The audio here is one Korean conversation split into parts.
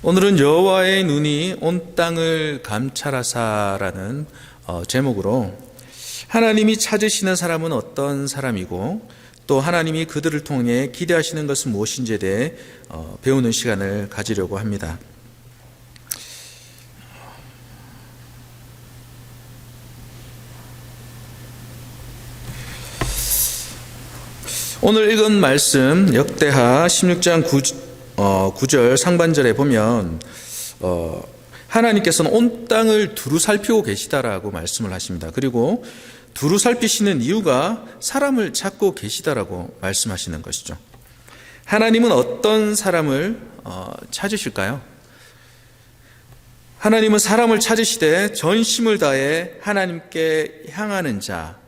오늘은 여호와의 눈이 온 땅을 감찰하사라는 제목으로 하나님이 찾으시는 사람은 어떤 사람이고 또 하나님이 그들을 통해 기대하시는 것은 무엇인지에 대해 배우는 시간을 가지려고 합니다. 오늘 읽은 말씀 역대하 16장 9절 상반절에 보면 하나님께서는 온 땅을 두루 살피고 계시다라고 말씀을 하십니다. 그리고 두루 살피시는 이유가 사람을 찾고 계시다라고 말씀하시는 것이죠. 하나님은 어떤 사람을 찾으실까요? 하나님은 사람을 찾으시되 전심을 다해 하나님께 향하는 자,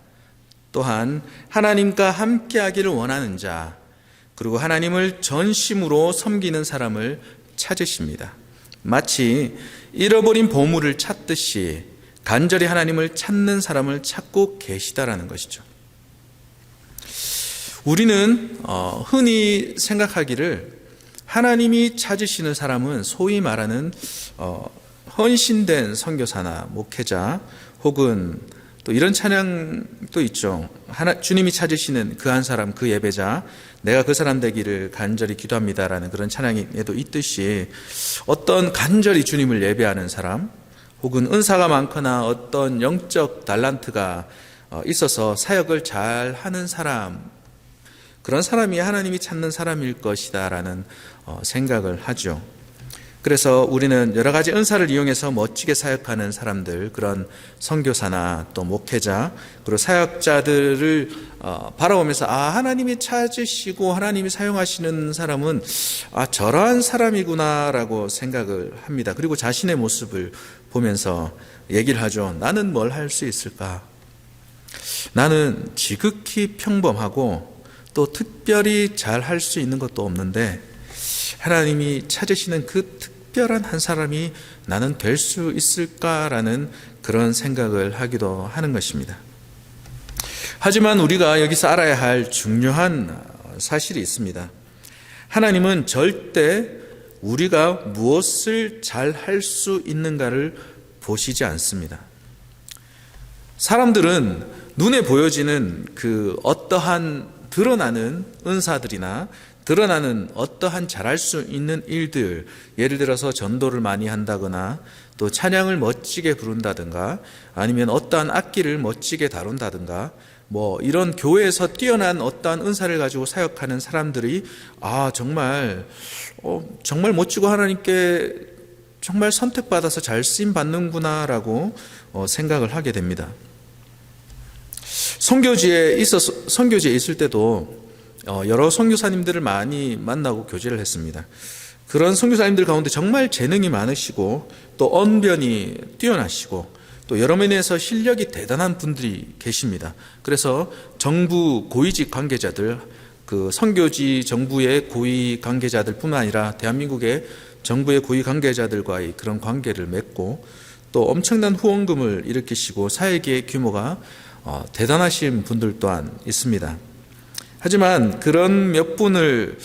또한 하나님과 함께하기를 원하는 자, 그리고 하나님을 전심으로 섬기는 사람을 찾으십니다. 마치 잃어버린 보물을 찾듯이 간절히 하나님을 찾는 사람을 찾고 계시다라는 것이죠. 우리는 흔히 생각하기를 하나님이 찾으시는 사람은 소위 말하는 헌신된 선교사나 목회자 혹은 또 이런 찬양도 있죠. 주님이 찾으시는 그 한 사람, 그 예배자, 내가 그 사람 되기를 간절히 기도합니다라는 그런 찬양에도 있듯이 어떤 간절히 주님을 예배하는 사람 혹은 은사가 많거나 어떤 영적 달란트가 있어서 사역을 잘 하는 사람, 그런 사람이 하나님이 찾는 사람일 것이다라는 생각을 하죠. 그래서 우리는 여러 가지 은사를 이용해서 멋지게 사역하는 사람들, 그런 선교사나 또 목회자, 그리고 사역자들을 바라보면서 하나님이 찾으시고 하나님이 사용하시는 사람은 저러한 사람이구나라고 생각을 합니다. 그리고 자신의 모습을 보면서 얘기를 하죠. 나는 뭘 할 수 있을까? 나는 지극히 평범하고 또 특별히 잘 할 수 있는 것도 없는데 하나님이 찾으시는 그 특별한 한 사람이 나는 될 수 있을까라는 그런 생각을 하기도 하는 것입니다. 하지만 우리가 여기서 알아야 할 중요한 사실이 있습니다. 하나님은 절대 우리가 무엇을 잘 할 수 있는가를 보시지 않습니다. 사람들은 눈에 보여지는 그 어떠한 드러나는 은사들이나 드러나는 어떠한 잘할 수 있는 일들, 예를 들어서 전도를 많이 한다거나 또 찬양을 멋지게 부른다든가 아니면 어떠한 악기를 멋지게 다룬다든가 이런 교회에서 뛰어난 어떠한 은사를 가지고 사역하는 사람들이 정말 멋지고 하나님께 정말 선택받아서 잘 쓰임 받는구나라고 생각을 하게 됩니다. 선교지에 있을 때도 여러 선교사님들을 많이 만나고 교제를 했습니다. 그런 선교사님들 가운데 정말 재능이 많으시고 또 언변이 뛰어나시고 또 여러 면에서 실력이 대단한 분들이 계십니다. 그래서 정부 고위직 관계자들, 그 선교지 정부의 고위 관계자들 뿐만 아니라 대한민국의 정부의 고위 관계자들과의 그런 관계를 맺고 또 엄청난 후원금을 일으키시고 사역의 규모가 대단하신 분들 또한 있습니다. 하지만 그런 몇 분을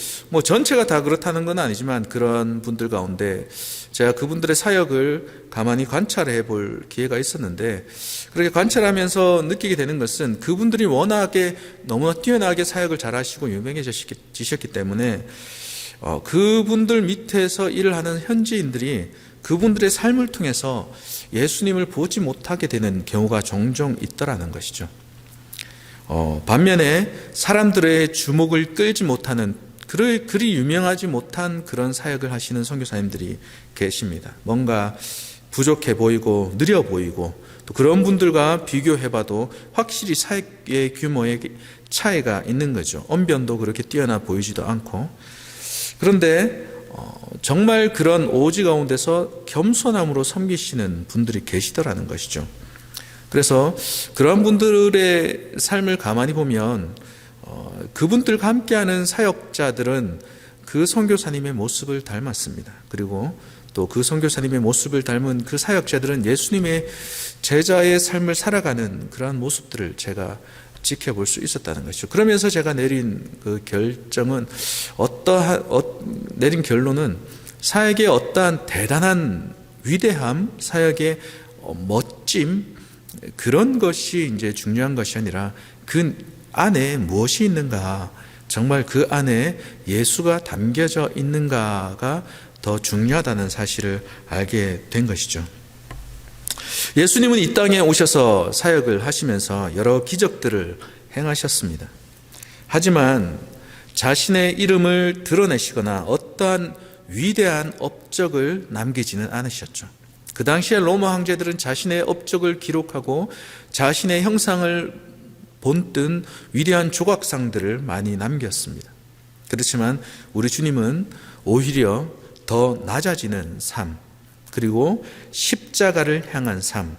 전체가 다 그렇다는 건 아니지만 그런 분들 가운데 제가 그분들의 사역을 가만히 관찰해 볼 기회가 있었는데 그렇게 관찰하면서 느끼게 되는 것은 그분들이 워낙에 너무나 뛰어나게 사역을 잘하시고 유명해지셨기 때문에 그분들 밑에서 일을 하는 현지인들이 그분들의 삶을 통해서 예수님을 보지 못하게 되는 경우가 종종 있더라는 것이죠. 반면에 사람들의 주목을 끌지 못하는 그리 유명하지 못한 그런 사역을 하시는 선교사님들이 계십니다. 뭔가 부족해 보이고 느려 보이고 또 그런 분들과 비교해봐도 확실히 사역의 규모에 차이가 있는 거죠. 언변도 그렇게 뛰어나 보이지도 않고. 그런데 정말 그런 오지 가운데서 겸손함으로 섬기시는 분들이 계시더라는 것이죠. 그래서 그런 분들의 삶을 가만히 보면 그분들과 함께하는 사역자들은 그 선교사님의 모습을 닮았습니다. 그리고 또 그 선교사님의 모습을 닮은 그 사역자들은 예수님의 제자의 삶을 살아가는 그러한 모습들을 제가 지켜볼 수 있었다는 것이죠. 그러면서 제가 내린 그 결정은 내린 결론은 사역의 어떠한 대단한 위대함, 사역의 멋짐, 그런 것이 이제 중요한 것이 아니라 그 안에 무엇이 있는가, 정말 그 안에 예수가 담겨져 있는가가 더 중요하다는 사실을 알게 된 것이죠. 예수님은 이 땅에 오셔서 사역을 하시면서 여러 기적들을 행하셨습니다. 하지만 자신의 이름을 드러내시거나 어떠한 위대한 업적을 남기지는 않으셨죠. 그 당시에 로마 황제들은 자신의 업적을 기록하고 자신의 형상을 본뜬 위대한 조각상들을 많이 남겼습니다. 그렇지만 우리 주님은 오히려 더 낮아지는 삶, 그리고 십자가를 향한 삶,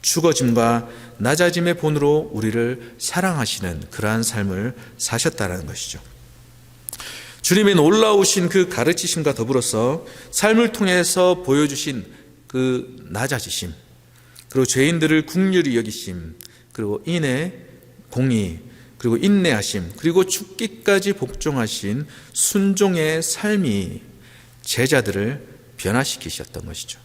죽어짐과 낮아짐의 본으로 우리를 사랑하시는 그러한 삶을 사셨다는 것이죠. 주님의 놀라우신 그 가르치심과 더불어서 삶을 통해서 보여주신 그 낮아지심, 그리고 죄인들을 긍휼히 여기심, 그리고 인애, 공의, 그리고 인내하심, 그리고 죽기까지 복종하신 순종의 삶이 제자들을 변화시키셨던 것이죠.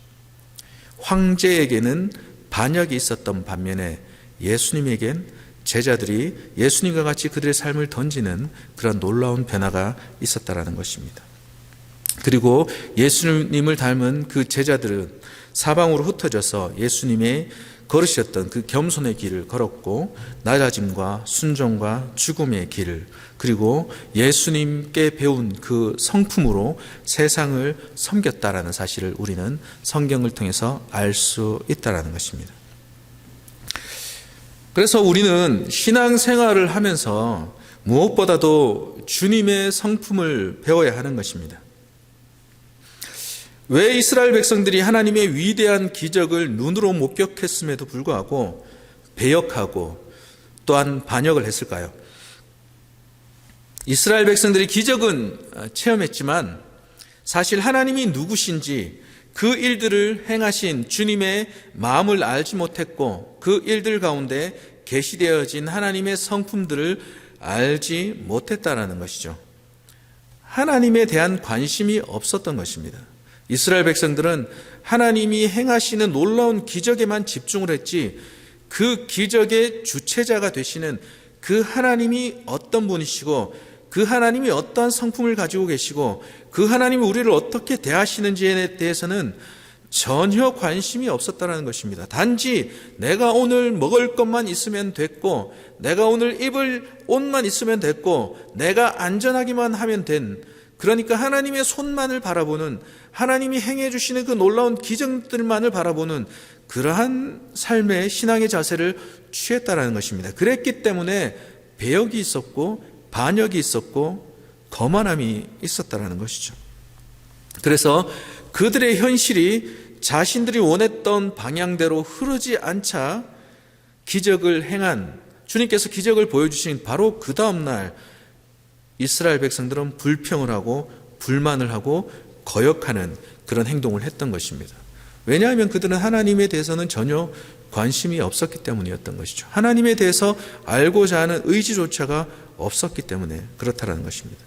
황제에게는 반역이 있었던 반면에 예수님에겐 제자들이 예수님과 같이 그들의 삶을 던지는 그런 놀라운 변화가 있었다라는 것입니다. 그리고 예수님을 닮은 그 제자들은 사방으로 흩어져서 예수님의 걸으셨던 그 겸손의 길을 걸었고, 낮아짐과 순종과 죽음의 길을, 그리고 예수님께 배운 그 성품으로 세상을 섬겼다라는 사실을 우리는 성경을 통해서 알 수 있다라는 것입니다. 그래서 우리는 신앙생활을 하면서 무엇보다도 주님의 성품을 배워야 하는 것입니다. 왜 이스라엘 백성들이 하나님의 위대한 기적을 눈으로 목격했음에도 불구하고 배역하고 또한 반역을 했을까요? 이스라엘 백성들이 기적은 체험했지만 사실 하나님이 누구신지 그 일들을 행하신 주님의 마음을 알지 못했고, 그 일들 가운데 계시되어진 하나님의 성품들을 알지 못했다라는 것이죠. 하나님에 대한 관심이 없었던 것입니다. 이스라엘 백성들은 하나님이 행하시는 놀라운 기적에만 집중을 했지, 그 기적의 주체자가 되시는 그 하나님이 어떤 분이시고, 그 하나님이 어떠한 성품을 가지고 계시고, 그 하나님이 우리를 어떻게 대하시는지에 대해서는 전혀 관심이 없었다는 것입니다. 단지 내가 오늘 먹을 것만 있으면 됐고, 내가 오늘 입을 옷만 있으면 됐고, 내가 안전하기만 하면 된, 그러니까 하나님의 손만을 바라보는, 하나님이 행해 주시는 그 놀라운 기적들만을 바라보는 그러한 삶의 신앙의 자세를 취했다라는 것입니다. 그랬기 때문에 배역이 있었고 반역이 있었고 거만함이 있었다라는 것이죠. 그래서 그들의 현실이 자신들이 원했던 방향대로 흐르지 않자 기적을 행한, 주님께서 기적을 보여주신 바로 그 다음날 이스라엘 백성들은 불평을 하고 불만을 하고 거역하는 그런 행동을 했던 것입니다. 왜냐하면 그들은 하나님에 대해서는 전혀 관심이 없었기 때문이었던 것이죠. 하나님에 대해서 알고자 하는 의지조차가 없었기 때문에 그렇다는 것입니다.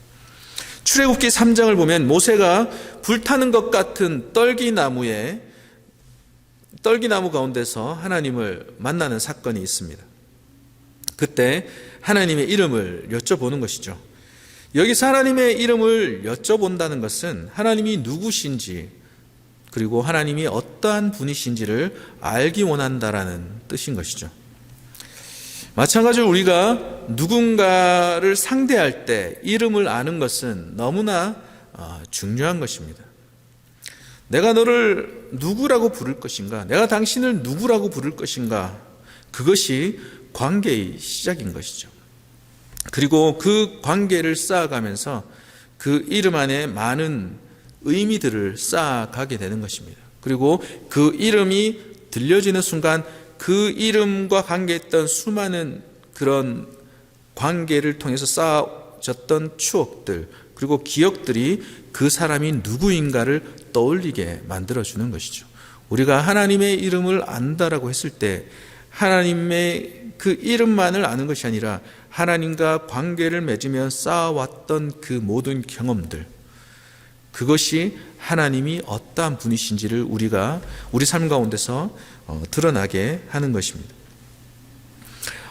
출애굽기 3장을 보면 모세가 불타는 것 같은 떨기나무 가운데서 하나님을 만나는 사건이 있습니다. 그때 하나님의 이름을 여쭤보는 것이죠. 여기서 하나님의 이름을 여쭤본다는 것은 하나님이 누구신지, 그리고 하나님이 어떠한 분이신지를 알기 원한다라는 뜻인 것이죠. 마찬가지로 우리가 누군가를 상대할 때 이름을 아는 것은 너무나 중요한 것입니다. 내가 너를 누구라고 부를 것인가, 내가 당신을 누구라고 부를 것인가, 그것이 관계의 시작인 것이죠. 그리고 그 관계를 쌓아가면서 그 이름 안에 많은 의미들을 쌓아가게 되는 것입니다. 그리고 그 이름이 들려지는 순간 그 이름과 관계했던 수많은 그런 관계를 통해서 쌓아졌던 추억들, 그리고 기억들이 그 사람이 누구인가를 떠올리게 만들어주는 것이죠. 우리가 하나님의 이름을 안다라고 했을 때 하나님의 그 이름만을 아는 것이 아니라 하나님과 관계를 맺으며 쌓아왔던 그 모든 경험들, 그 그것이 하나님이 어떠한 분이신지를 우리가 우리 삶 가운데서 드러나게 하는 것입니다.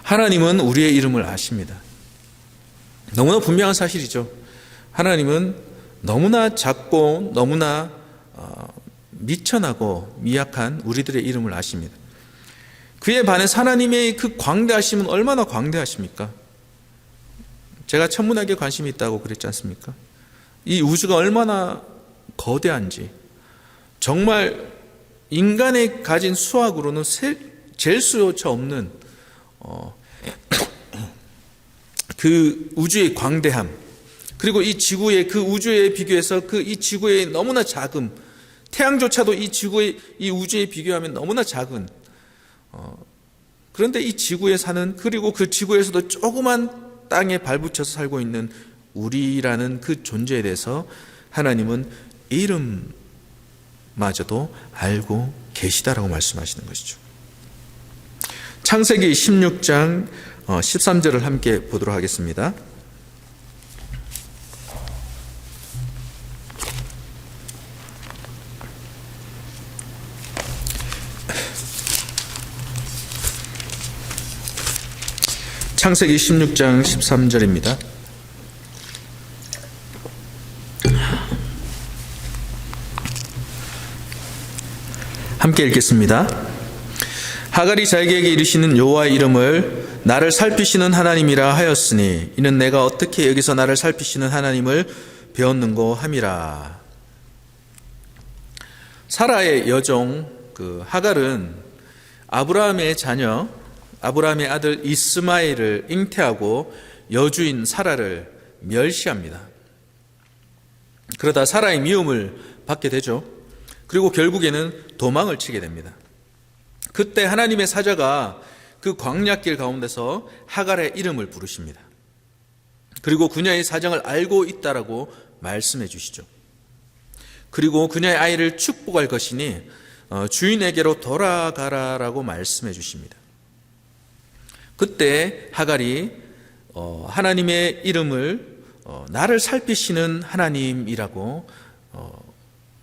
하나님은 우리의 이름을 아십니다. 너무나 분명한 사실이죠. 하나님은 너무나 작고 너무나 미천하고 미약한 우리들의 이름을 아십니다. 그에 반해서 하나님의 그 광대하심은 얼마나 광대하십니까? 제가 천문학에 관심이 있다고 그랬지 않습니까? 이 우주가 얼마나 거대한지, 정말 인간의 가진 수학으로는 잴 수조차 없는 그 우주의 광대함, 그리고 이 지구의 그 우주에 비교해서 그 이 지구의 너무나 작음, 태양조차도 이 지구의 이 우주에 비교하면 너무나 작은, 그런데 이 지구에 사는, 그리고 그 지구에서도 조그만 땅에 발붙여서 살고 있는 우리라는 그 존재에 대해서 하나님은 이름마저도 알고 계시다라고 말씀하시는 것이죠. 창세기 16장 13절을 함께 보도록 하겠습니다. 창세기 16장 13절입니다. 함께 읽겠습니다. 하갈이 자기에게 이르시는 여호와의 이름을 나를 살피시는 하나님이라 하였으니 이는 내가 어떻게 여기서 나를 살피시는 하나님을 배웠는고 함이라. 사라의 여종 그 하갈은 아브라함의 자녀, 아브라함의 아들 이스마엘을 잉태하고 여주인 사라를 멸시합니다. 그러다 사라의 미움을 받게 되죠. 그리고 결국에는 도망을 치게 됩니다. 그때 하나님의 사자가 그 광야길 가운데서 하갈의 이름을 부르십니다. 그리고 그녀의 사정을 알고 있다라고 말씀해 주시죠. 그리고 그녀의 아이를 축복할 것이니 주인에게로 돌아가라라고 말씀해 주십니다. 그때 하갈이 하나님의 이름을 나를 살피시는 하나님이라고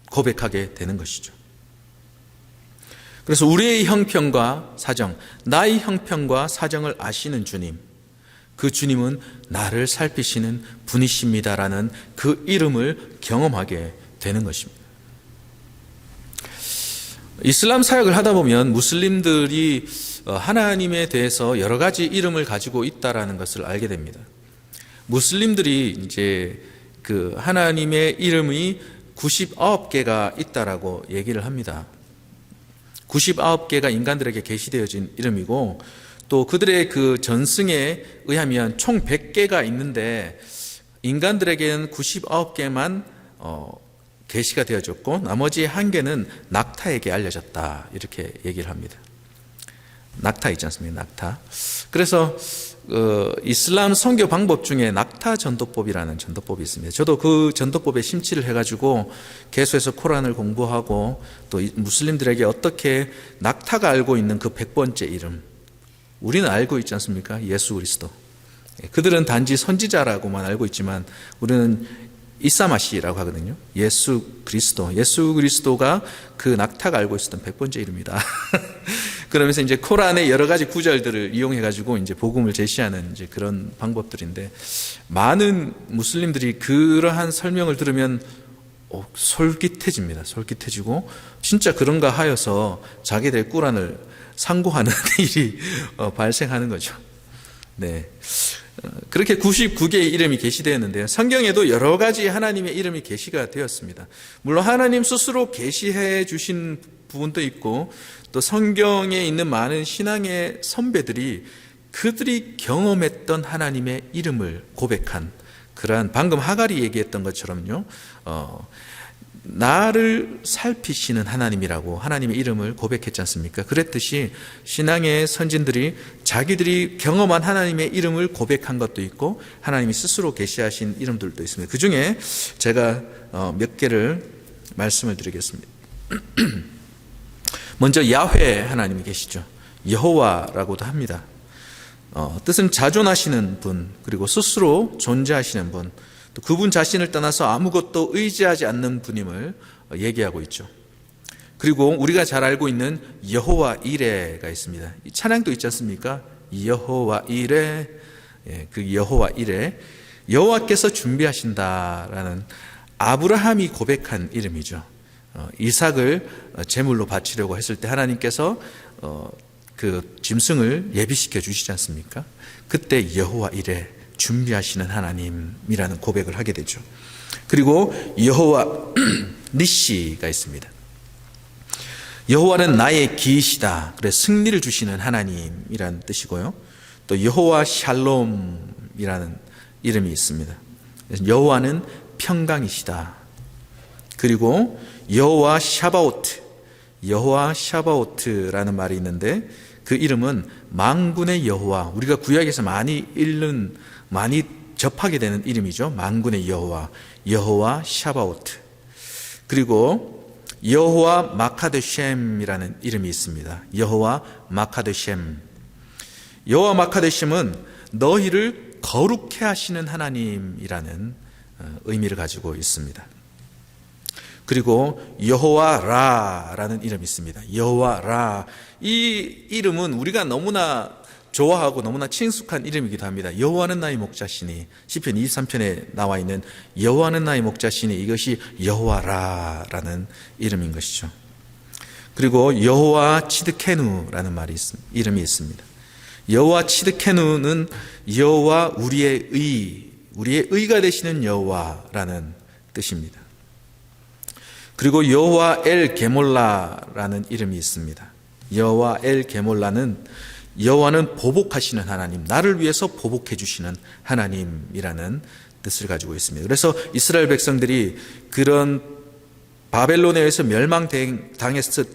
고백하게 되는 것이죠. 그래서 우리의 형편과 사정, 나의 형편과 사정을 아시는 주님, 그 주님은 나를 살피시는 분이십니다라는 그 이름을 경험하게 되는 것입니다. 이슬람 사역을 하다 보면 무슬림들이 하나님에 대해서 여러 가지 이름을 가지고 있다라는 것을 알게 됩니다. 무슬림들이 이제 그 하나님의 이름이 99개가 있다라고 얘기를 합니다. 99개가 인간들에게 계시되어진 이름이고, 또 그들의 그 전승에 의하면 총 100개가 있는데 인간들에게는 99개만 계시가 되어졌고 나머지 1개는 낙타에게 알려졌다, 이렇게 얘기를 합니다. 낙타 있지 않습니까? 낙타. 그래서 이슬람 선교 방법 중에 낙타 전도법이라는 전도법이 있습니다. 저도 그 전도법에 심취를 해가지고 개수에서 코란을 공부하고 또 무슬림들에게 어떻게 낙타가 알고 있는 그 100번째 이름, 우리는 알고 있지 않습니까? 예수 그리스도. 그들은 단지 선지자라고만 알고 있지만 우리는 이사마시라고 하거든요. 예수 그리스도. 예수 그리스도가 그 낙타가 알고 있었던 100번째 이름이다. 그러면서 이제 코란의 여러 가지 구절들을 이용해가지고 이제 복음을 제시하는 이제 그런 방법들인데, 많은 무슬림들이 그러한 설명을 들으면 솔깃해집니다. 솔깃해지고 진짜 그런가 하여서 자기들의 꾸란을 상고하는 일이 발생하는 거죠. 네. 그렇게 99개의 이름이 계시되었는데요. 성경에도 여러 가지 하나님의 이름이 계시가 되었습니다. 물론 하나님 스스로 계시해 주신 부분도 있고, 또 성경에 있는 많은 신앙의 선배들이 그들이 경험했던 하나님의 이름을 고백한 그러한, 방금 하갈이 얘기했던 것처럼요, 나를 살피시는 하나님이라고 하나님의 이름을 고백했지 않습니까? 그랬듯이 신앙의 선진들이 자기들이 경험한 하나님의 이름을 고백한 것도 있고 하나님이 스스로 계시하신 이름들도 있습니다. 그 중에 제가 몇 개를 말씀을 드리겠습니다. 먼저 야훼 하나님이 계시죠. 여호와라고도 합니다. 뜻은 자존하시는 분, 그리고 스스로 존재하시는 분, 또 그분 자신을 떠나서 아무것도 의지하지 않는 분임을 얘기하고 있죠. 그리고 우리가 잘 알고 있는 여호와 이레가 있습니다. 이 찬양도 있지 않습니까? 여호와 이레, 그 여호와 이레, 여호와께서 준비하신다라는 아브라함이 고백한 이름이죠. 이삭을 제물로 바치려고 했을 때 하나님께서 그 짐승을 예비시켜 주시지 않습니까? 그때 여호와 이레, 준비하시는 하나님이라는 고백을 하게 되죠. 그리고 여호와 니시가 있습니다. 여호와는 나의 기이시다. 그래 승리를 주시는 하나님이라는 뜻이고요. 또 여호와 샬롬이라는 이름이 있습니다. 여호와는 평강이시다. 그리고 여호와 샤바오트, 여호와 샤바오트라는 말이 있는데 그 이름은 만군의 여호와, 우리가 구약에서 많이 접하게 되는 이름이죠. 만군의 여호와, 여호와 샤바오트. 그리고 여호와 마카드셴이라는 이름이 있습니다. 여호와 마카드셴. 여호와 마카드셴은 너희를 거룩해 하시는 하나님이라는 의미를 가지고 있습니다. 그리고 여호와 라라는 이름이 있습니다. 여호와 라. 이 이름은 우리가 너무나 좋아하고 너무나 친숙한 이름이기도 합니다. 여호와는 나의 목자시니, 시편 23편에 나와 있는 여호와는 나의 목자시니, 이것이 여호와 라라는 이름인 것이죠. 그리고 여호와 치드케누라는 이름이 있습니다. 여호와 치드케누는 여호와 우리의 의가 되시는 여호와라는 뜻입니다. 그리고 여호와 엘 게몰라라는 이름이 있습니다. 여호와 엘 게몰라는 여호와는 보복하시는 하나님, 나를 위해서 보복해 주시는 하나님이라는 뜻을 가지고 있습니다. 그래서 이스라엘 백성들이 그런 바벨론에 의해서 멸망당했을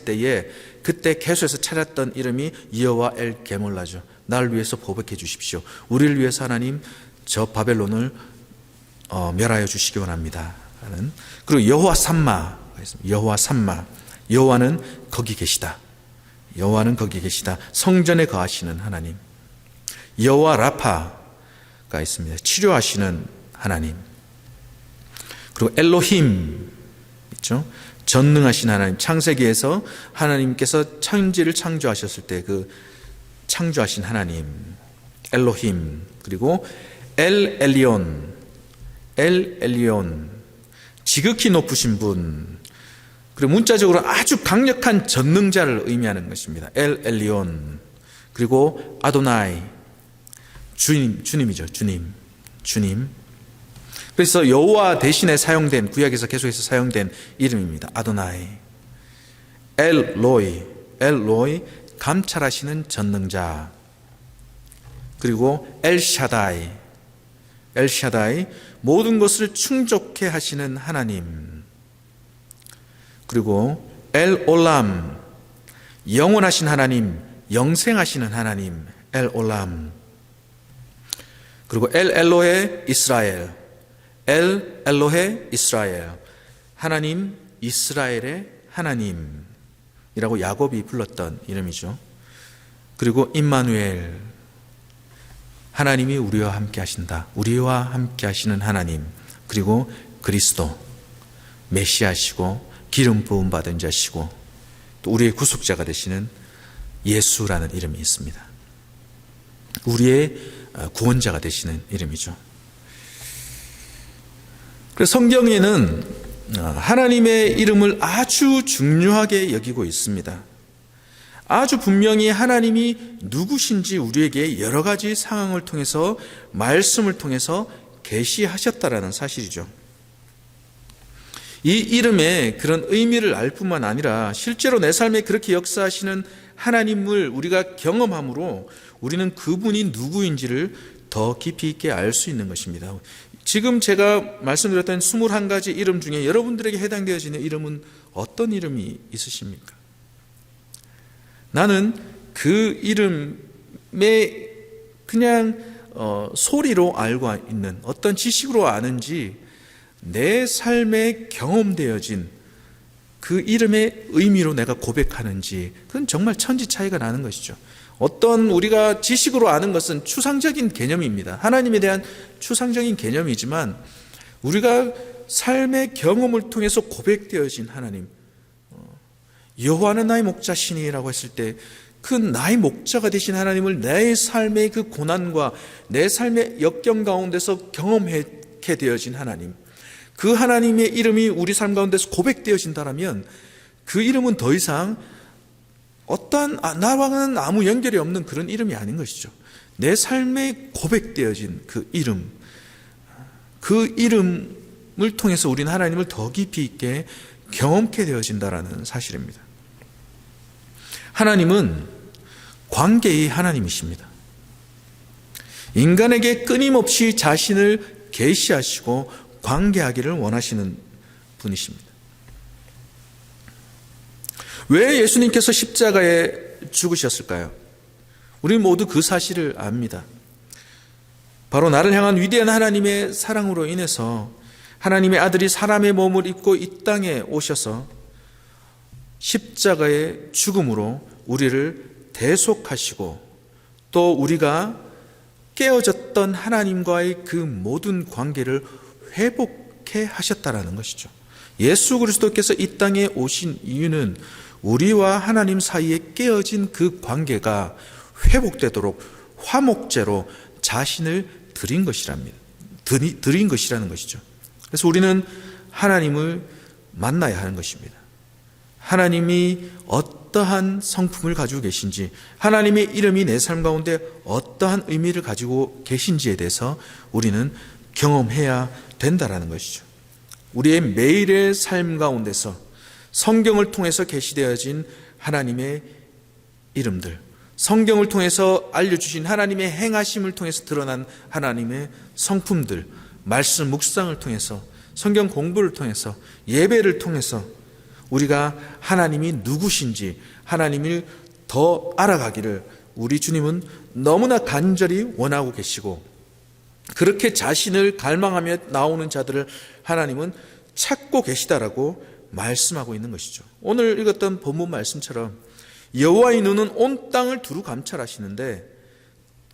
때에 그때 계속해서 찾았던 이름이 여호와 엘 게몰라죠. 나를 위해서 보복해 주십시오. 우리를 위해서 하나님 저 바벨론을 멸하여 주시기 원합니다. 그리고 여호와 삼마가 있습니다. 여호와 삼마, 여호와는 거기 계시다. 여호와는 거기 계시다. 성전에 거하시는 하나님. 여호와 라파가 있습니다. 치료하시는 하나님. 그리고 엘로힘 있죠. 전능하신 하나님. 창세기에서 하나님께서 천지를 창조하셨을 때 그 창조하신 하나님 엘로힘. 그리고 엘 엘리온 지극히 높으신 분. 그리고 문자적으로 아주 강력한 전능자를 의미하는 것입니다. 엘 엘리온. 그리고 아도나이, 주님이죠. 주님. 그래서 여호와 대신에 사용된, 구약에서 계속해서 사용된 이름입니다. 아도나이. 엘 로이, 감찰하시는 전능자. 그리고 엘 샤다이, 모든 것을 충족해 하시는 하나님. 그리고 엘 올람, 영원하신 하나님, 영생하시는 하나님, 엘 올람. 그리고 엘 엘로헤 이스라엘, 하나님 이스라엘의 하나님이라고 야곱이 불렀던 이름이죠. 그리고 임마누엘, 하나님이 우리와 함께 하신다. 우리와 함께 하시는 하나님. 그리고 그리스도, 메시아시고 기름 부음 받은 자시고 또 우리의 구속자가 되시는 예수라는 이름이 있습니다. 우리의 구원자가 되시는 이름이죠. 그래서 성경에는 하나님의 이름을 아주 중요하게 여기고 있습니다. 아주 분명히 하나님이 누구신지 우리에게 여러 가지 상황을 통해서, 말씀을 통해서 계시하셨다라는 사실이죠. 이 이름의 그런 의미를 알 뿐만 아니라 실제로 내 삶에 그렇게 역사하시는 하나님을 우리가 경험함으로 우리는 그분이 누구인지를 더 깊이 있게 알 수 있는 것입니다. 지금 제가 말씀드렸던 21가지 이름 중에 여러분들에게 해당되어지는 이름은 어떤 이름이 있으십니까? 나는 그 이름에 그냥 소리로 알고 있는, 어떤 지식으로 아는지 내 삶에 경험되어진 그 이름의 의미로 내가 고백하는지, 그건 정말 천지 차이가 나는 것이죠. 어떤 우리가 지식으로 아는 것은 추상적인 개념입니다. 하나님에 대한 추상적인 개념이지만 우리가 삶의 경험을 통해서 고백되어진 하나님, 여호와는 나의 목자시니라고 했을 때 그 나의 목자가 되신 하나님을 내 삶의 그 고난과 내 삶의 역경 가운데서 경험하게 되어진 하나님, 그 하나님의 이름이 우리 삶 가운데서 고백되어진다면 그 이름은 더 이상 어떠한 나와는 아무 연결이 없는 그런 이름이 아닌 것이죠. 내 삶에 고백되어진 그 이름, 그 이름을 통해서 우리는 하나님을 더 깊이 있게 경험케 되어진다라는 사실입니다. 하나님은 관계의 하나님이십니다. 인간에게 끊임없이 자신을 계시하시고 관계하기를 원하시는 분이십니다. 왜 예수님께서 십자가에 죽으셨을까요? 우리 모두 그 사실을 압니다. 바로 나를 향한 위대한 하나님의 사랑으로 인해서 하나님의 아들이 사람의 몸을 입고 이 땅에 오셔서 십자가의 죽음으로 우리를 대속하시고 또 우리가 깨어졌던 하나님과의 그 모든 관계를 회복해 하셨다라는 것이죠. 예수 그리스도께서 이 땅에 오신 이유는 우리와 하나님 사이에 깨어진 그 관계가 회복되도록 화목제로 자신을 드린 것이랍니다. 드린 것이라는 것이죠. 그래서 우리는 하나님을 만나야 하는 것입니다. 하나님이 어떠한 성품을 가지고 계신지, 하나님의 이름이 내 삶 가운데 어떠한 의미를 가지고 계신지에 대해서 우리는 경험해야 된다라는 것이죠. 우리의 매일의 삶 가운데서 성경을 통해서 계시되어진 하나님의 이름들, 성경을 통해서 알려주신 하나님의 행하심을 통해서 드러난 하나님의 성품들, 말씀 묵상을 통해서, 성경 공부를 통해서, 예배를 통해서 우리가 하나님이 누구신지 하나님을 더 알아가기를 우리 주님은 너무나 간절히 원하고 계시고, 그렇게 자신을 갈망하며 나오는 자들을 하나님은 찾고 계시다라고 말씀하고 있는 것이죠. 오늘 읽었던 본문 말씀처럼 여호와의 눈은 온 땅을 두루 감찰하시는데,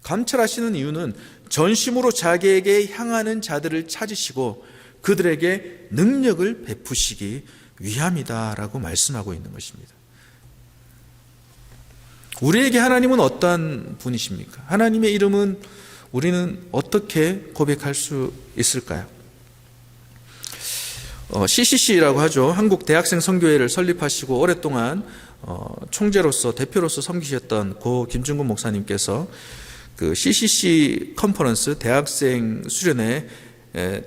감찰하시는 이유는 전심으로 자기에게 향하는 자들을 찾으시고 그들에게 능력을 베푸시기 위함이다라고 말씀하고 있는 것입니다. 우리에게 하나님은 어떠한 분이십니까? 하나님의 이름은 우리는 어떻게 고백할 수 있을까요? CCC라고 하죠. 한국 대학생 선교회를 설립하시고 오랫동안 총재로서 대표로서 섬기셨던 고 김준근 목사님께서 그 CCC 컨퍼런스 대학생 수련회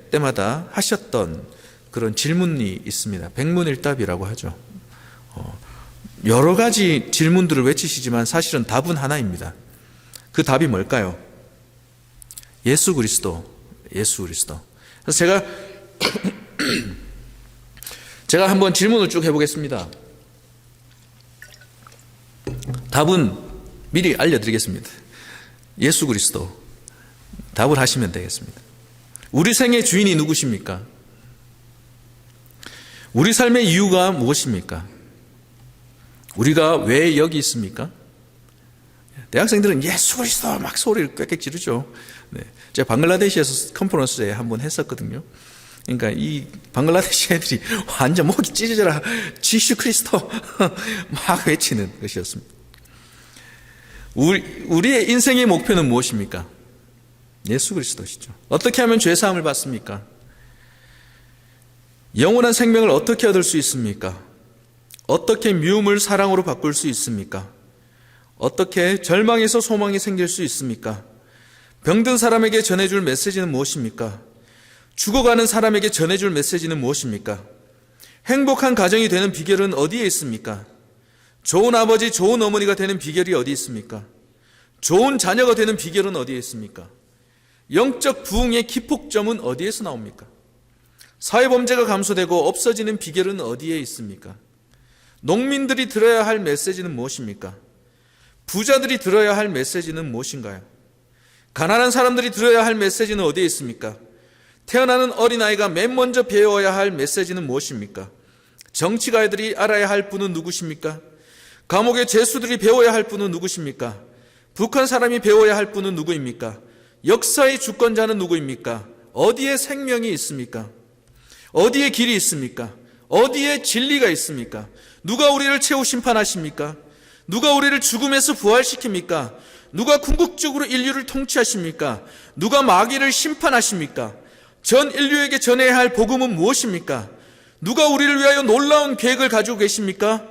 때마다 하셨던 그런 질문이 있습니다. 백문일답이라고 하죠. 여러 가지 질문들을 외치시지만 사실은 답은 하나입니다. 그 답이 뭘까요? 예수 그리스도, 예수 그리스도. 그래서 제가 한번 질문을 쭉 해보겠습니다. 답은 미리 알려드리겠습니다. 예수 그리스도. 답을 하시면 되겠습니다. 우리 생의 주인이 누구십니까? 우리 삶의 이유가 무엇입니까? 우리가 왜 여기 있습니까? 대학생들은 예수 그리스도 막 소리를 꽥꽥 지르죠. 네. 제가 방글라데시에서 컨퍼런스에 한번 했었거든요. 그러니까 이 방글라데시 애들이 완전 목이 찢어져라 지슈 크리스토 막 외치는 것이었습니다. 우리의 인생의 목표는 무엇입니까? 예수 그리스도시죠. 어떻게 하면 죄 사함을 받습니까? 영원한 생명을 어떻게 얻을 수 있습니까? 어떻게 미움을 사랑으로 바꿀 수 있습니까? 어떻게 절망에서 소망이 생길 수 있습니까? 병든 사람에게 전해줄 메시지는 무엇입니까? 죽어가는 사람에게 전해줄 메시지는 무엇입니까? 행복한 가정이 되는 비결은 어디에 있습니까? 좋은 아버지, 좋은 어머니가 되는 비결이 어디 있습니까? 좋은 자녀가 되는 비결은 어디에 있습니까? 영적 부흥의 기폭점은 어디에서 나옵니까? 사회범죄가 감소되고 없어지는 비결은 어디에 있습니까? 농민들이 들어야 할 메시지는 무엇입니까? 부자들이 들어야 할 메시지는 무엇인가요? 가난한 사람들이 들어야 할 메시지는 어디에 있습니까? 태어나는 어린아이가 맨 먼저 배워야 할 메시지는 무엇입니까? 정치가들이 알아야 할 분은 누구십니까? 감옥의 죄수들이 배워야 할 분은 누구십니까? 북한 사람이 배워야 할 분은 누구입니까? 역사의 주권자는 누구입니까? 어디에 생명이 있습니까? 어디에 길이 있습니까? 어디에 진리가 있습니까? 누가 우리를 최후 심판하십니까? 누가 우리를 죽음에서 부활시킵니까? 누가 궁극적으로 인류를 통치하십니까? 누가 마귀를 심판하십니까? 전 인류에게 전해야 할 복음은 무엇입니까? 누가 우리를 위하여 놀라운 계획을 가지고 계십니까?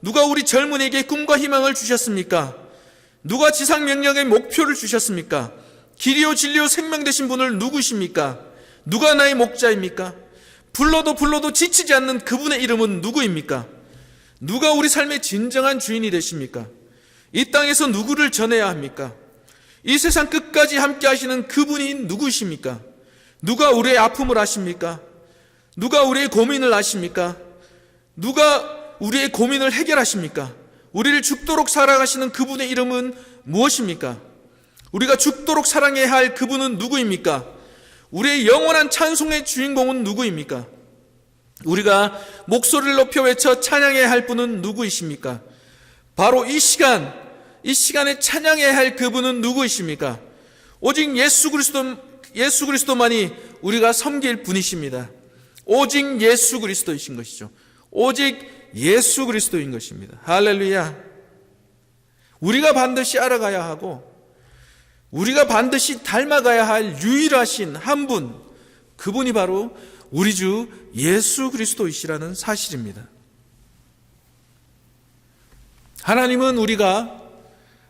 누가 우리 젊은이에게 꿈과 희망을 주셨습니까? 누가 지상 명령의 목표를 주셨습니까? 길이요 진리요 생명 되신 분을 누구십니까? 누가 나의 목자입니까? 불러도 지치지 않는 그분의 이름은 누구입니까? 누가 우리 삶의 진정한 주인이 되십니까? 이 땅에서 누구를 전해야 합니까? 이 세상 끝까지 함께 하시는 그분이 누구십니까? 누가 우리의 아픔을 아십니까? 누가 우리의 고민을 아십니까? 누가 우리의 고민을 해결하십니까? 우리를 죽도록 사랑하시는 그분의 이름은 무엇입니까? 우리가 죽도록 사랑해야 할 그분은 누구입니까? 우리의 영원한 찬송의 주인공은 누구입니까? 우리가 목소리를 높여 외쳐 찬양해야 할 분은 누구이십니까? 바로 이 시간에 찬양해야 할 그분은 누구이십니까? 오직 예수 그리스도만이 우리가 섬길 분이십니다. 오직 예수 그리스도이신 것이죠. 오직 예수 그리스도인 것입니다. 할렐루야. 우리가 반드시 알아가야 하고 우리가 반드시 닮아가야 할 유일하신 한 분, 그분이 바로 우리 주 예수 그리스도이시라는 사실입니다. 하나님은 우리가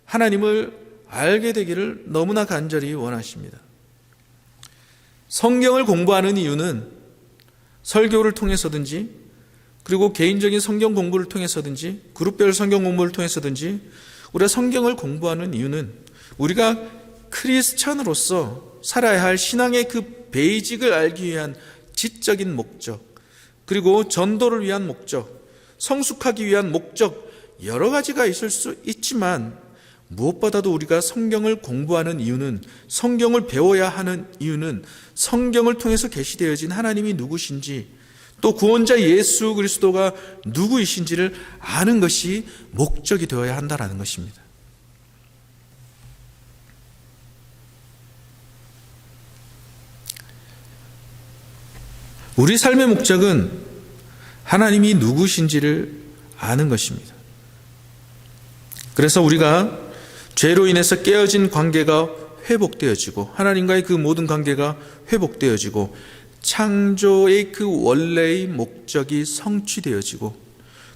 하나님을 알게 되기를 너무나 간절히 원하십니다. 성경을 공부하는 이유는 설교를 통해서든지, 그리고 개인적인 성경 공부를 통해서든지, 그룹별 성경 공부를 통해서든지, 우리가 성경을 공부하는 이유는 우리가 크리스찬으로서 살아야 할 신앙의 그 베이직을 알기 위한 지적인 목적, 그리고 전도를 위한 목적, 성숙하기 위한 목적, 여러 가지가 있을 수 있지만 무엇보다도 우리가 성경을 공부하는 이유는, 성경을 배워야 하는 이유는 성경을 통해서 계시되어진 하나님이 누구신지, 또 구원자 예수 그리스도가 누구이신지를 아는 것이 목적이 되어야 한다는 것입니다. 우리 삶의 목적은 하나님이 누구신지를 아는 것입니다. 그래서 우리가 죄로 인해서 깨어진 관계가 회복되어지고, 하나님과의 그 모든 관계가 회복되어지고, 창조의 그 원래의 목적이 성취되어지고,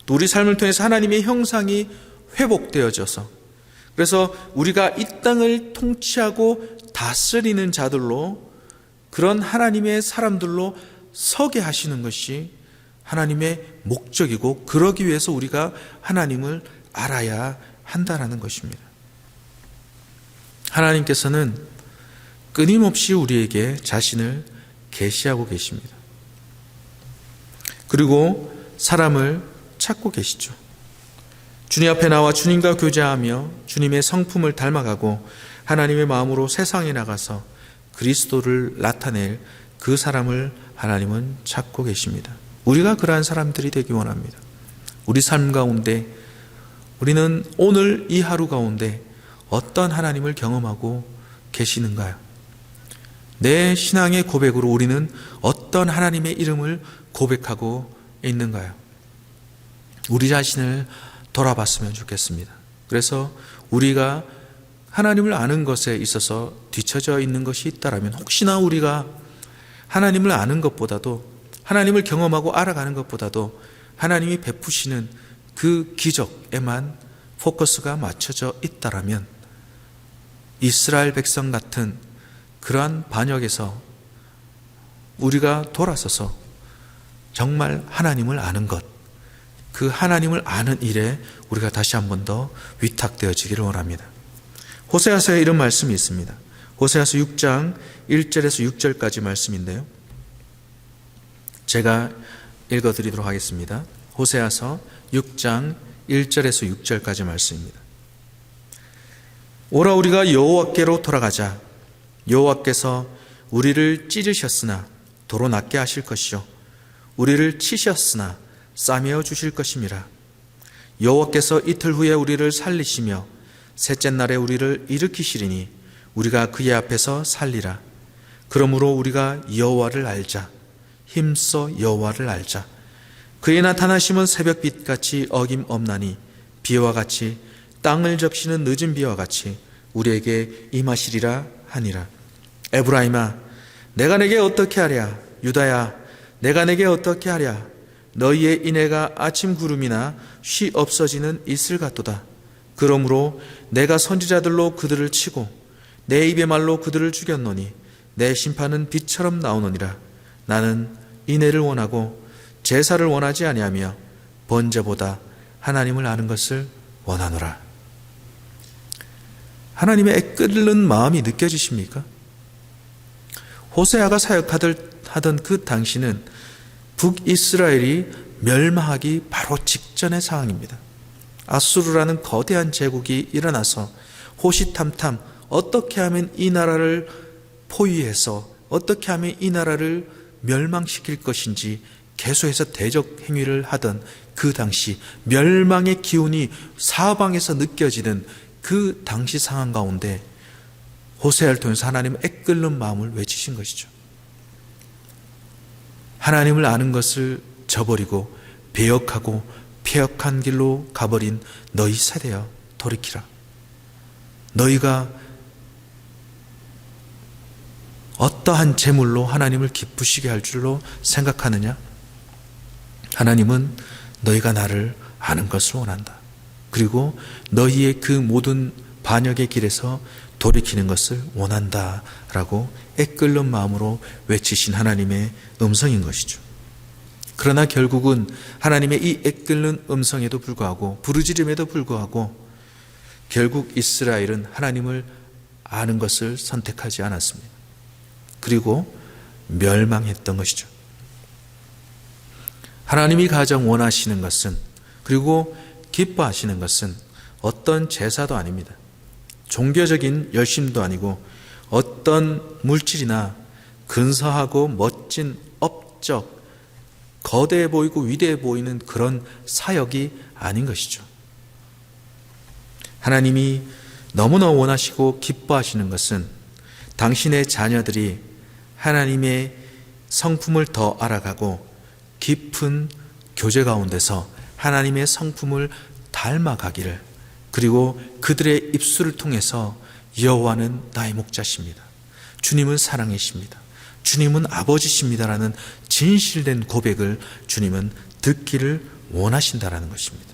또 우리 삶을 통해서 하나님의 형상이 회복되어져서, 그래서 우리가 이 땅을 통치하고 다스리는 자들로, 그런 하나님의 사람들로 서게 하시는 것이 하나님의 목적이고, 그러기 위해서 우리가 하나님을 알아야 한다는 것입니다. 하나님께서는 끊임없이 우리에게 자신을 계시하고 계십니다. 그리고 사람을 찾고 계시죠. 주님 앞에 나와 주님과 교제하며 주님의 성품을 닮아가고 하나님의 마음으로 세상에 나가서 그리스도를 나타낼 그 사람을 하나님은 찾고 계십니다. 우리가 그러한 사람들이 되기 원합니다. 우리 삶 가운데 우리는 오늘 이 하루 가운데 어떤 하나님을 경험하고 계시는가요? 내 신앙의 고백으로 우리는 어떤 하나님의 이름을 고백하고 있는가요? 우리 자신을 돌아봤으면 좋겠습니다. 그래서 우리가 하나님을 아는 것에 있어서 뒤처져 있는 것이 있다면, 혹시나 우리가 하나님을 아는 것보다도, 하나님을 경험하고 알아가는 것보다도 하나님이 베푸시는 그 기적에만 포커스가 맞춰져 있다라면, 이스라엘 백성 같은 그러한 반역에서 우리가 돌아서서 정말 하나님을 아는 것, 그 하나님을 아는 일에 우리가 다시 한 번 더 위탁되어지기를 원합니다. 호세아서에 이런 말씀이 있습니다. 호세아서 6장 1절에서 6절까지 말씀인데요, 제가 읽어드리도록 하겠습니다. 호세아서 6장 1절에서 6절까지 말씀입니다. 오라, 우리가 여호와께로 돌아가자. 여호와께서 우리를 찢으셨으나 도로 낫게 하실 것이요, 우리를 치셨으나 싸매어 주실 것임이라. 여호와께서 이틀 후에 우리를 살리시며 셋째 날에 우리를 일으키시리니 우리가 그의 앞에서 살리라. 그러므로 우리가 여호와를 알자. 힘써 여호와를 알자. 그의 나타나심은 새벽빛같이 어김없나니 비와 같이 땅을 적시는 늦은 비와 같이 우리에게 임하시리라 하니라. 에브라임아, 내가 내게 어떻게 하랴? 유다야, 내가 내게 어떻게 하랴? 너희의 인애가 아침 구름이나 쉬 없어지는 이슬 같도다. 그러므로 내가 선지자들로 그들을 치고 내 입의 말로 그들을 죽였노니 내 심판은 빛처럼 나오느니라. 나는 인애를 원하고 제사를 원하지 아니하며 번제보다 하나님을 아는 것을 원하노라. 하나님의 애끓는 마음이 느껴지십니까? 호세아가 사역하던 그 당시는 북이스라엘이 멸망하기 바로 직전의 상황입니다. 아수르라는 거대한 제국이 일어나서 호시탐탐 어떻게 하면 이 나라를 포위해서 어떻게 하면 이 나라를 멸망시킬 것인지 계속해서 대적 행위를 하던 그 당시 멸망의 기운이 사방에서 느껴지는 그 당시 상황 가운데 호세아를 통해서 하나님은 애끓는 마음을 외치신 것이죠. 하나님을 아는 것을 저버리고 배역하고 폐역한 길로 가버린 너희 세대여 돌이키라. 너희가 어떠한 제물로 하나님을 기쁘시게 할 줄로 생각하느냐? 하나님은 너희가 나를 아는 것을 원한다. 그리고 너희의 그 모든 반역의 길에서 돌이키는 것을 원한다 라고 애끓는 마음으로 외치신 하나님의 음성인 것이죠. 그러나 결국은 하나님의 이 애끓는 음성에도 불구하고 부르짖음에도 불구하고 결국 이스라엘은 하나님을 아는 것을 선택하지 않았습니다. 그리고 멸망했던 것이죠. 하나님이 가장 원하시는 것은 그리고 기뻐하시는 것은 어떤 제사도 아닙니다. 종교적인 열심도 아니고 어떤 물질이나 근사하고 멋진 업적, 거대해 보이고 위대해 보이는 그런 사역이 아닌 것이죠. 하나님이 너무나 원하시고 기뻐하시는 것은 당신의 자녀들이 하나님의 성품을 더 알아가고 깊은 교제 가운데서 하나님의 성품을 닮아가기를, 그리고 그들의 입술을 통해서 여호와는 나의 목자십니다, 주님은 사랑이십니다, 주님은 아버지십니다라는 진실된 고백을 주님은 듣기를 원하신다라는 것입니다.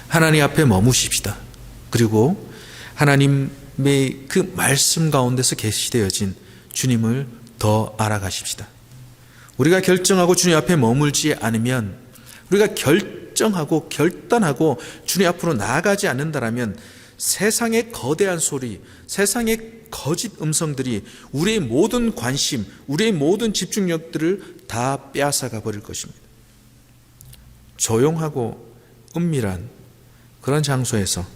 하나님 앞에 머무십시다. 그리고 하나님의 그 말씀 가운데서 계시되어진 주님을 더 알아가십시다. 우리가 결정하고 주님 앞에 머물지 않으면, 우리가 결정하고 결단하고 주님 앞으로 나아가지 않는다라면 세상의 거대한 소리, 세상의 거짓 음성들이 우리의 모든 관심, 우리의 모든 집중력들을 다 빼앗아가 버릴 것입니다. 조용하고 은밀한 그런 장소에서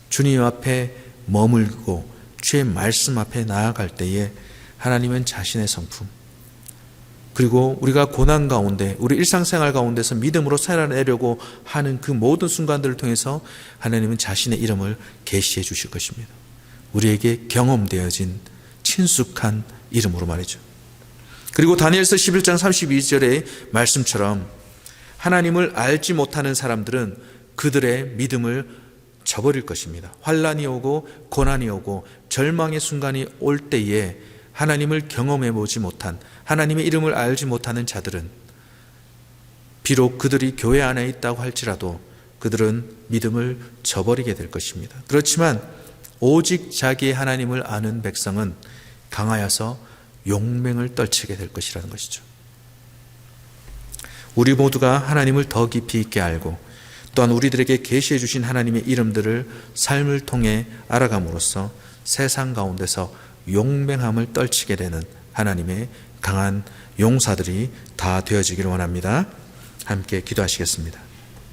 주님 앞에 머물고 주의 말씀 앞에 나아갈 때에 하나님은 자신의 성품, 그리고 우리가 고난 가운데, 우리 일상생활 가운데서 믿음으로 살아내려고 하는 그 모든 순간들을 통해서 하나님은 자신의 이름을 계시해 주실 것입니다. 우리에게 경험되어진 친숙한 이름으로 말이죠. 그리고 다니엘서 11장 32절의 말씀처럼 하나님을 알지 못하는 사람들은 그들의 믿음을 저버릴 것입니다. 환난이 오고 고난이 오고 절망의 순간이 올 때에 하나님을 경험해 보지 못한, 하나님의 이름을 알지 못하는 자들은 비록 그들이 교회 안에 있다고 할지라도 그들은 믿음을 저버리게 될 것입니다. 그렇지만 오직 자기의 하나님을 아는 백성은 강하여서 용맹을 떨치게 될 것이라는 것이죠. 우리 모두가 하나님을 더 깊이 있게 알고 또한 우리들에게 계시해 주신 하나님의 이름들을 삶을 통해 알아감으로써 세상 가운데서 용맹함을 떨치게 되는 하나님의 강한 용사들이 다 되어지기를 원합니다. 함께 기도하시겠습니다.